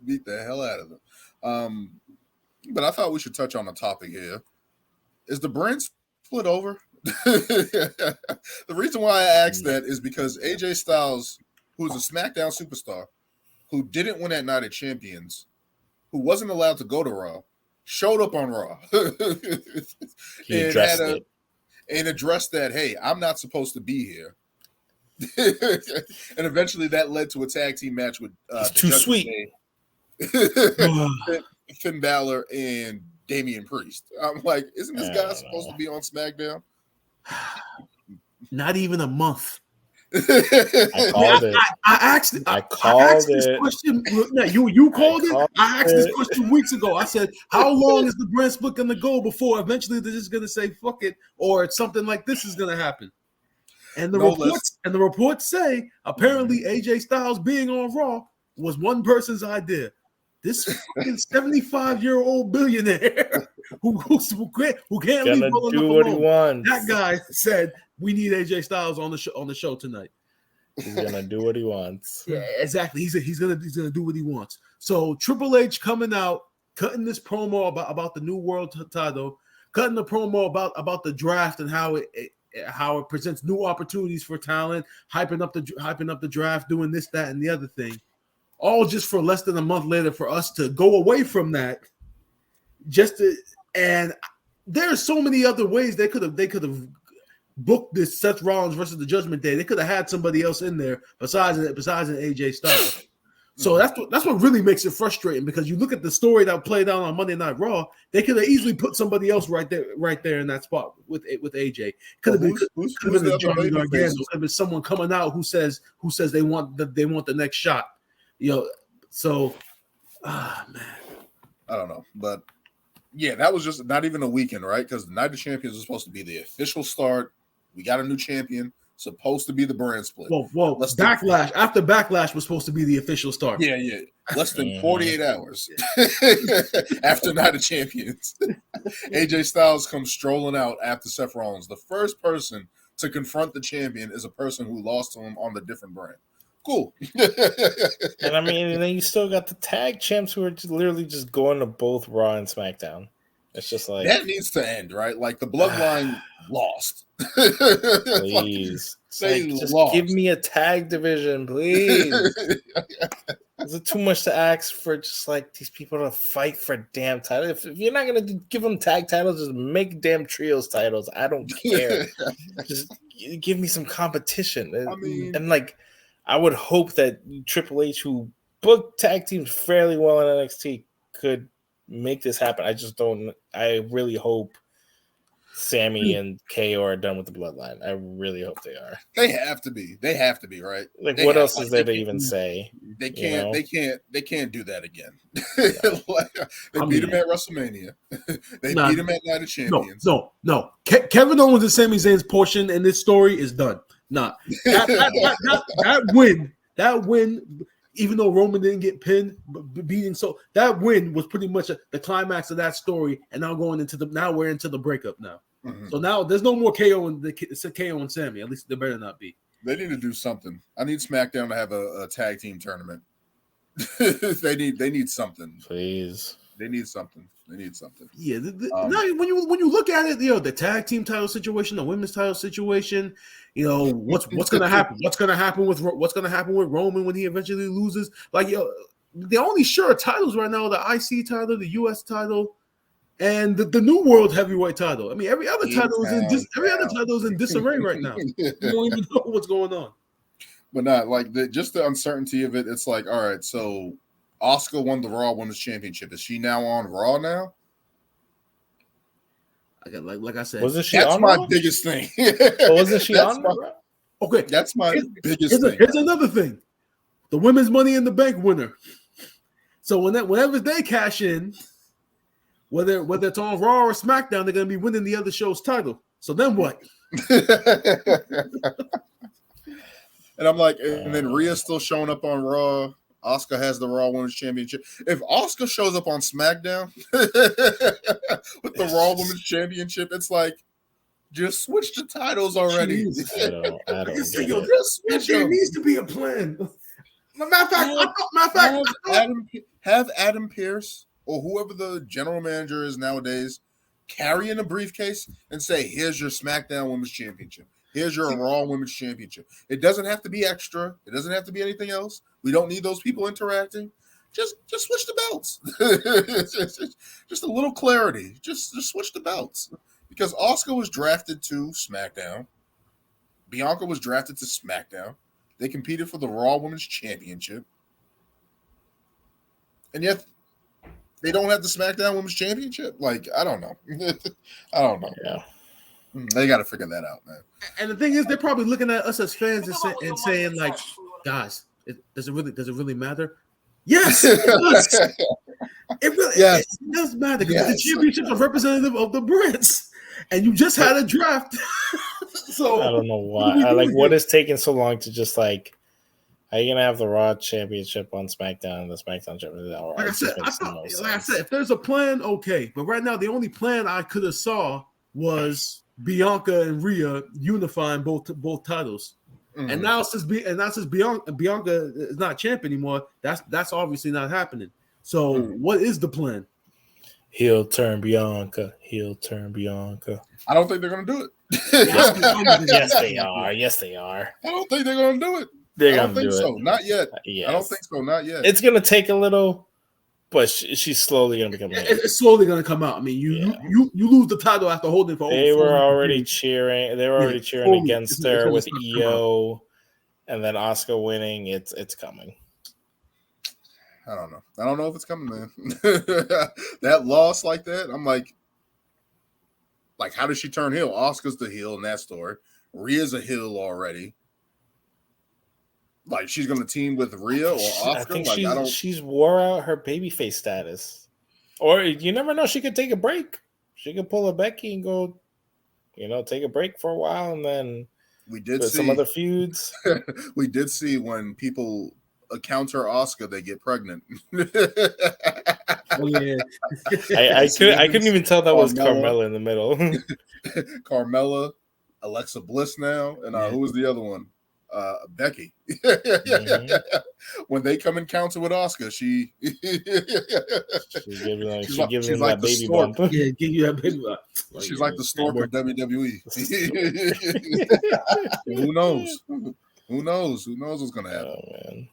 Beat the hell out of them. But I thought we should touch on a topic here. Is the brand split over? The reason why I asked that is because AJ Styles, who's a SmackDown superstar, who didn't win at Night of Champions, who wasn't allowed to go to Raw, showed up on Raw. He addressed it. And addressed that, hey, I'm not supposed to be here. And eventually that led to a tag team match with too sweet. Finn Balor and Damian Priest. I'm like, isn't this guy supposed to be on SmackDown? Not even a month. I called it. I asked this question. No, you called it. I asked this question weeks ago. I said, how long is the brand split going to go before eventually they're just going to say fuck it, or something like this is going to happen? And the reports say apparently AJ Styles being on Raw was one person's idea. This fucking 75-year-old billionaire who can't leave well do what he wants. That guy said we need AJ Styles on the show tonight. He's gonna do what he wants. Yeah, exactly. He's gonna do what he wants. So Triple H coming out, cutting this promo about the new world title, cutting the promo about the draft and how it presents new opportunities for talent, hyping up the draft, doing this, that, and the other thing. All just for less than a month later for us to go away from that. And there's so many other ways they could have booked this Seth Rollins versus the Judgment Day. They could have had somebody else in there besides an AJ Styles. So that's what really makes it frustrating, because you look at the story that played out on Monday Night Raw. They could have easily put somebody else right there in that spot with AJ. Could have been Johnny Gargano. Could have been someone coming out who says they want the next shot. So man, I don't know, but yeah, that was just not even a weekend, right? Because the Night of Champions was supposed to be the official start. We got a new champion, supposed to be the brand split. Well, after Backlash was supposed to be the official start. Yeah, less than 48 hours after Night of Champions. AJ Styles comes strolling out after Seth Rollins. The first person to confront the champion is a person who lost to him on the different brand. Cool. And I mean, and then you still got the tag champs who are literally just going to both Raw and SmackDown. It's just like that needs to end, right? Like the bloodline lost. Please. Just give me a tag division, please. Is it too much to ask for just like these people to fight for damn title? If you're not gonna give them tag titles, just make damn trios titles. I don't care. Just give me some competition. I mean, and like I would hope that Triple H, who booked tag teams fairly well in NXT, could make this happen. I just don't. I really hope Sammy and KO are done with the bloodline. I really hope they are. They have to be. They have to be, right? Like, what else is there to even say? They can't. They can't do that again. They beat him at WrestleMania. They beat him at Night of Champions. No. Kevin Owens and Sami Zayn's portion in this story is done. Nah, that win, even though Roman didn't get pinned, beating, so that win was pretty much the climax of that story. And now we're into the breakup now. Mm-hmm. So now there's no more KO and Sammy. At least there better not be. They need to do something. I need SmackDown to have a tag team tournament. They need something. Please. They need something. Yeah. When you look at it, the tag team title situation, the women's title situation, what's gonna happen? What's gonna happen with Roman when he eventually loses? Like, the only sure titles right now are the IC title, the US title, and the new World Heavyweight title. I mean, every other title is in disarray right now. You don't even know what's going on. But not like just the uncertainty of it. It's like, all right, so Asuka won the Raw Women's Championship. Is she now on Raw now? Like I said, wasn't she that's on my Raw? biggest thing. Wasn't she on Raw? Okay, that's my biggest thing. Here's another thing: the Women's Money in the Bank winner. So whenever they cash in, whether it's on Raw or SmackDown, they're going to be winning the other show's title. So then what? And I'm like, and then Rhea's still showing up on Raw. Asuka has the Raw Women's Championship. If Asuka shows up on SmackDown with the Raw Women's Championship, it's like, just switch the titles already. I don't There needs to be a plan. Have Adam Pearce or whoever the general manager is nowadays carry in a briefcase and say, "Here's your SmackDown Women's Championship. Here's your Raw Women's Championship." It doesn't have to be extra. It doesn't have to be anything else. We don't need those people interacting. Just switch the belts. Just a little clarity. Just switch the belts. Because Asuka was drafted to SmackDown. Bianca was drafted to SmackDown. They competed for the Raw Women's Championship. And yet they don't have the SmackDown Women's Championship. Like, I don't know. I don't know. Yeah. They got to figure that out, man. And the thing is, they're probably looking at us as fans and saying, like, guys, does it really matter? Yes, it does. It does matter because the championships are representative of the brands, and you just had a draft. So I don't know why. What is taking so long to just like? Are you gonna have the Raw Championship on SmackDown and the SmackDown Championship? Like I said, if there's a plan, okay. But right now, the only plan I could have saw was Bianca and Rhea unifying both titles. Mm-hmm. And now since Bianca is not champ anymore, that's obviously not happening. So what is the plan? Heel turn Bianca. Heel turn Bianca. I don't think they're gonna do it. Yes, they are. Yes, they are. I don't think they're gonna do it. They're I don't think so. Not yet. Yes. I don't think so. Not yet. It's gonna take a little, but she's slowly gonna become. It's slowly gonna come out. I mean, you lose the title after holding for. They were already cheering. They were already cheering against her with EO, and then Asuka winning. It's coming. I don't know. I don't know if it's coming, man. That loss like that, I'm like, how does she turn heel? Asuka's the heel in that story. Rhea's a heel already. Like, she's gonna team with Rhea or Asuka. I think she's wore out her babyface status, or you never know. She could take a break. She could pull a Becky and go, take a break for a while, and then we did see some other feuds. We did see when people counter Asuka, they get pregnant. Oh, yeah. I couldn't even tell that was Carmella in the middle. Carmella, Alexa Bliss now, and who was the other one? Becky. Mm-hmm. When they come and counter with Asuka, she gives him that baby bump. Yeah, give you that baby bump. She's like the stork of WWE. Who knows? Who knows what's gonna happen? Oh, man.